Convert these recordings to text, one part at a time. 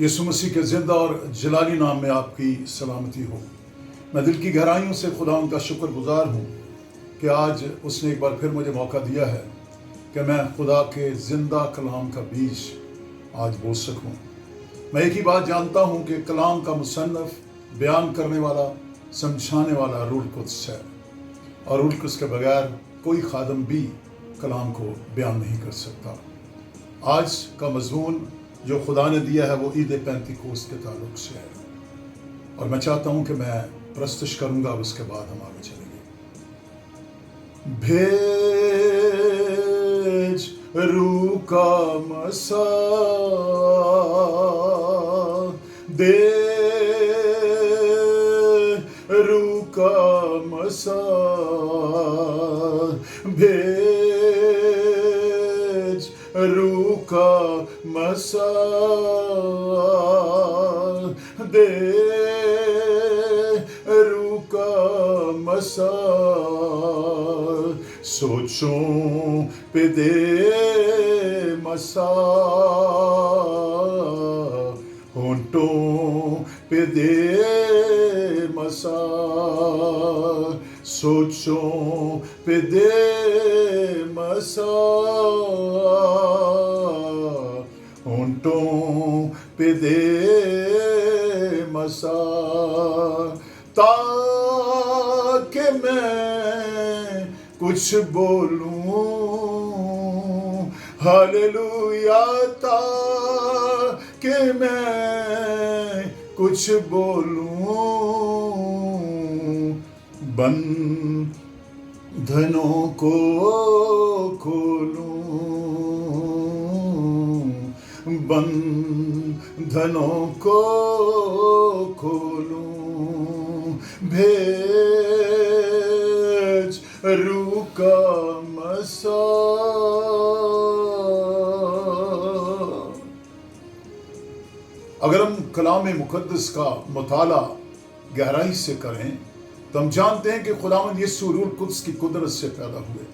یسوع مسیح کے زندہ اور جلالی نام میں آپ کی سلامتی ہو۔ میں دل کی گہرائیوں سے خدا ان کا شکر گزار ہوں کہ آج اس نے ایک بار پھر مجھے موقع دیا ہے کہ میں خدا کے زندہ کلام کا بیج آج بول سکوں۔ میں ایک ہی بات جانتا ہوں کہ کلام کا مصنف، بیان کرنے والا، سمجھانے والا روح القدس ہے، اور روح القدس کے بغیر کوئی خادم بھی کلام کو بیان نہیں کر سکتا۔ آج کا مضمون جو خدا نے دیا ہے وہ عید پینتیکوست کے تعلق سے ہے، اور میں چاہتا ہوں کہ میں پرستش کروں گا، اس کے بعد ہم آگے چلیں گے۔ بھیج روح کا مسا دے، روح کا مسا بھیج، روح کا مسا دے، روح کا مسا سوچوں پہ دے مسا، ہونٹوں پہ دے مسا، سوچوں پہ دے مسا، ہونٹوں پہ دے مسا، تاکہ میں کچھ بولوں، ہاللویا، تاکہ میں کچھ بولوں، بندھنوں کو کھولوں، بندھنوں کو کھولوں، بھیج روح کا مسا۔ اگر ہم کلام مقدس کا مطالعہ گہرائی سے کریں تو ہم جانتے ہیں کہ خداوند یسوع روح القدس کی قدرت سے پیدا ہوئے۔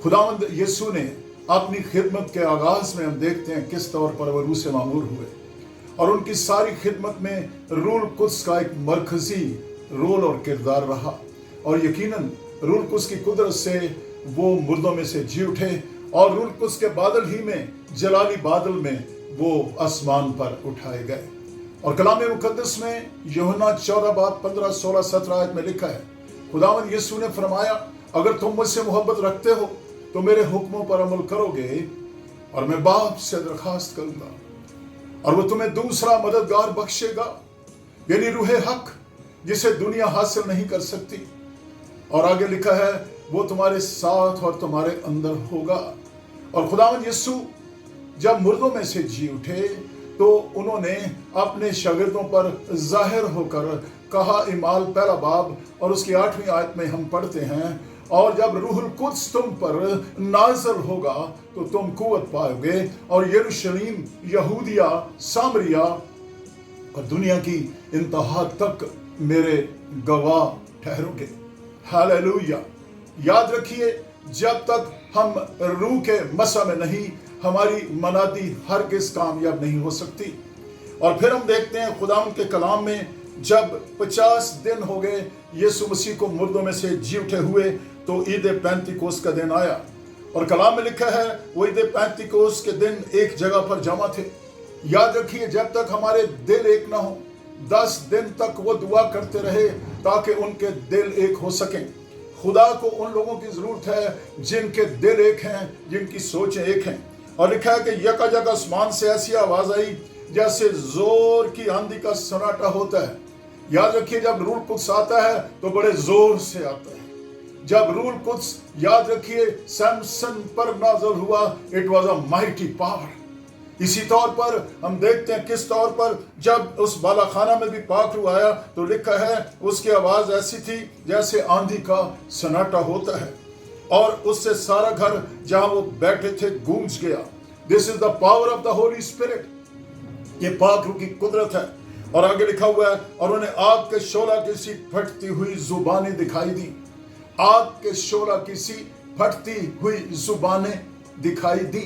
خداوند یسوع نے اپنی خدمت کے آغاز میں ہم دیکھتے ہیں کس طور پر وہ روح سے معمور ہوئے، اور ان کی ساری خدمت میں روح القدس کا ایک مرکزی رول اور کردار رہا، اور یقیناً روح القدس کی قدرت سے وہ مردوں میں سے جی اٹھے، اور روح القدس کے بادل ہی میں، جلالی بادل میں وہ آسمان پر اٹھائے گئے۔ اور کلام مقدس میں یوحنا 14 باب 15 16 17 آیت میں لکھا ہے، خداوند یسوع نے فرمایا، اگر تم مجھ سے محبت رکھتے ہو تو میرے حکموں پر عمل کرو گے، اور میں باپ سے درخواست کروں گا اور وہ تمہیں دوسرا مددگار بخشے گا، یعنی روح حق، جسے دنیا حاصل نہیں کر سکتی۔ اور آگے لکھا ہے، وہ تمہارے ساتھ اور تمہارے اندر ہوگا۔ اور خداوند یسوع جب مردوں میں سے جی اٹھے تو انہوں نے اپنے شاگردوں پر ظاہر ہو کر کہا، اعمال پہلا باب اور اس کی 8ویں آیت میں ہم پڑھتے ہیں، اور جب روح القدس تم پر نازل ہوگا تو تم قوت پاؤ گے، اور یروشلم، یہودیہ، سامریہ اور دنیا کی انتہا تک میرے گواہ ٹھہرو گے۔ ہاللویا۔ یاد رکھیے، جب تک ہم روح کے مسا میں نہیں، ہماری منادی ہرگز کامیاب نہیں ہو سکتی۔ اور پھر ہم دیکھتے ہیں خداوند کے کلام میں، جب 50 دن ہو گئے یسوع مسیح کو مردوں میں سے جی اٹھے ہوئے، تو عید پینتیکوست کا دن آیا، اور کلام میں لکھا ہے وہ عید پینتیکوست کے دن ایک جگہ پر جمع تھے۔ یاد رکھیے، جب تک ہمارے دل ایک نہ ہو، 10 دن تک وہ دعا کرتے رہے تاکہ ان کے دل ایک ہو سکیں۔ خدا کو ان لوگوں کی ضرورت ہے جن کے دل ایک ہیں، جن کی سوچیں ایک ہیں۔ اور لکھا ہے کہ یکا جگہ آسمان سے ایسی آواز آئی جیسے زور کی آندھی کا سناٹا ہوتا ہے۔ یاد رکھیے، جب روح القدس آتا ہے تو بڑے زور سے آتا ہے۔ جب روح القدس، یاد رکھیے، سمسن پر نازل ہوا، it was a mighty power. اسی طور پر ہم دیکھتے ہیں کس طور پر جب اس بالا خانہ میں بھی پاک روح آیا تو لکھا ہے اس کی آواز ایسی تھی جیسے آندھی کا سناٹا ہوتا ہے، اور اس سے سارا گھر جہاں وہ بیٹھے تھے گونج گیا۔ This is the power of the holy spirit, یہ پاک روح کی قدرت ہے۔ اور آگے لکھا ہوا ہے، اور انہیں آگ کے شعلہ کی سی پھٹتی ہوئی زبانیں دکھائی دی۔ آگ کے شعلہ کی سی پھٹتی ہوئی زبانیں دکھائی دی۔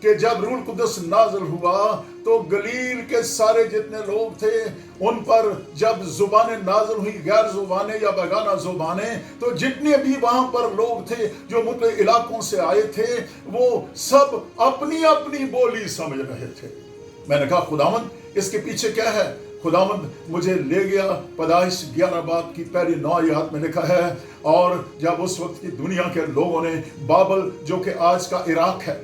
کہ جب روح القدس نازل ہوا تو گلیل کے سارے جتنے لوگ تھے ان پر جب زبانیں نازل ہوئی، غیر زبانیں یا بیگانہ زبانیں، تو جتنے بھی وہاں پر لوگ تھے جو مختلف علاقوں سے آئے تھے وہ سب اپنی اپنی بولی سمجھ رہے تھے۔ میں نے کہا خداوند اس کے پیچھے کیا ہے؟ خداوند مجھے لے گیا پیدائش 11 باب کی پہلی 9 آیات میں لکھا ہے، اور جب اس وقت کی دنیا کے لوگوں نے بابل جو کہ آج کا عراق ہے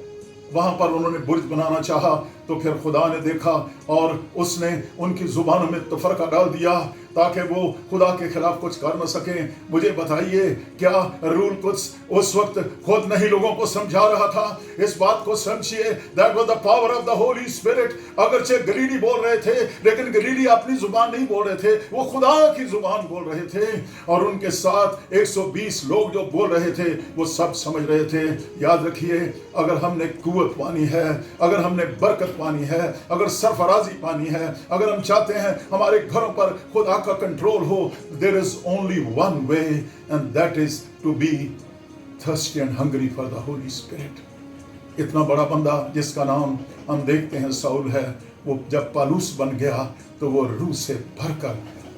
وہاں پر انہوں نے برج بنانا چاہا، تو پھر خدا نے دیکھا اور اس نے ان کی زبانوں میں تفرقہ ڈال دیا تاکہ وہ خدا کے خلاف کچھ کر نہ سکیں۔ مجھے بتائیے کیا روح القدس اس وقت خود نہیں لوگوں کو سمجھا رہا تھا؟ اس بات کو سمجھیے، that was the power of the Holy Spirit۔ اگرچہ گلیلی بول رہے تھے لیکن گلیلی اپنی زبان نہیں بول رہے تھے، وہ خدا کی زبان بول رہے تھے، اور ان کے ساتھ 120 لوگ جو بول رہے تھے وہ سب سمجھ رہے تھے۔ یاد رکھیے اگر ہم نے قوت پانی ہے، اگر ہم نے برکت پانی ہے، اگر سرفرازی پانی ہے، اگر ہم چاہتے ہیں ہمارے گھروں پر خدا کا control who, there is only one way and that is to be thirsty and hungry for the Holy Spirit۔ اتنا بڑا بندہ جس کا نام ہم دیکھتے ہیں ساؤل ہے، وہ جب پالوس بن گیا تو وہ روح سے بھر کر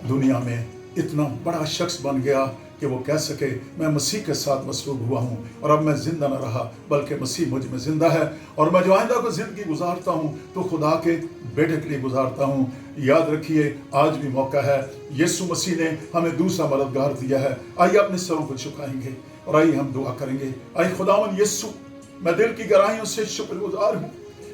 دنیا میں اتنا بڑا شخص بن گیا کہ وہ کہہ سکے میں مسیح کے ساتھ مصلوب ہوا ہوں، اور اب میں زندہ نہ رہا بلکہ مسیح مجھ میں زندہ ہے، اور میں جو آئندہ کو زندگی گزارتا ہوں تو خدا کے بیٹے کے لیے گزارتا ہوں۔ یاد رکھیے آج بھی موقع ہے، یسوع مسیح نے ہمیں دوسرا مددگار دیا ہے۔ آئیے اپنے سروں کو جھکائیں گے اور آئیے ہم دعا کریں گے۔ آئیے خداوند یسوع، میں دل کی گہرائیوں سے شکر گزار ہوں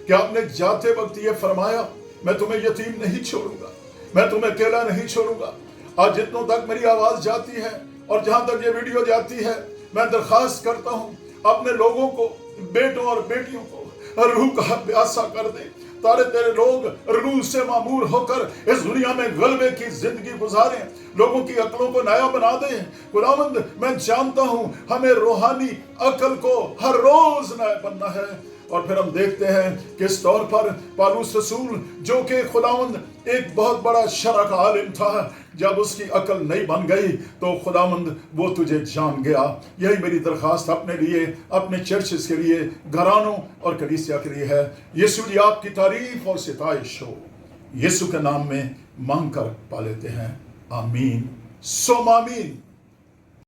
کہ آپ نے جاتے وقت یہ فرمایا میں تمہیں یتیم نہیں چھوڑوں گا، میں تمہیں اکیلا نہیں چھوڑوں گا۔ آج جتنوں تک میری آواز جاتی ہے اور جہاں تک یہ ویڈیو جاتی ہے، میں درخواست کرتا ہوں اپنے لوگوں کو، بیٹوں اور بیٹیوں کو روح کا پیاسا کر دیں تاکہ تیرے لوگ روح سے معمور ہو کر اس دنیا میں غلبے کی زندگی گزاریں، لوگوں کی عقلوں کو نیا بنا دیں۔ خداوند میں جانتا ہوں ہمیں روحانی عقل کو ہر روز نیا بننا ہے، اور پھر ہم دیکھتے ہیں کس طور پر پالوس رسول جو کہ خداوند ایک بہت بڑا شرع کا عالم تھا، جب اس کی عقل نہیں بن گئی تو خداوند وہ تجھے جان گیا۔ یہی میری درخواست اپنے لیے، اپنے چرچز کے لیے، گھرانوں اور کلیسیا کے لیے ہے۔ یسوع جی آپ کی تعریف اور ستائش ہو، یسوع کے نام میں مانگ کر پا لیتے ہیں، آمین، سم آمین۔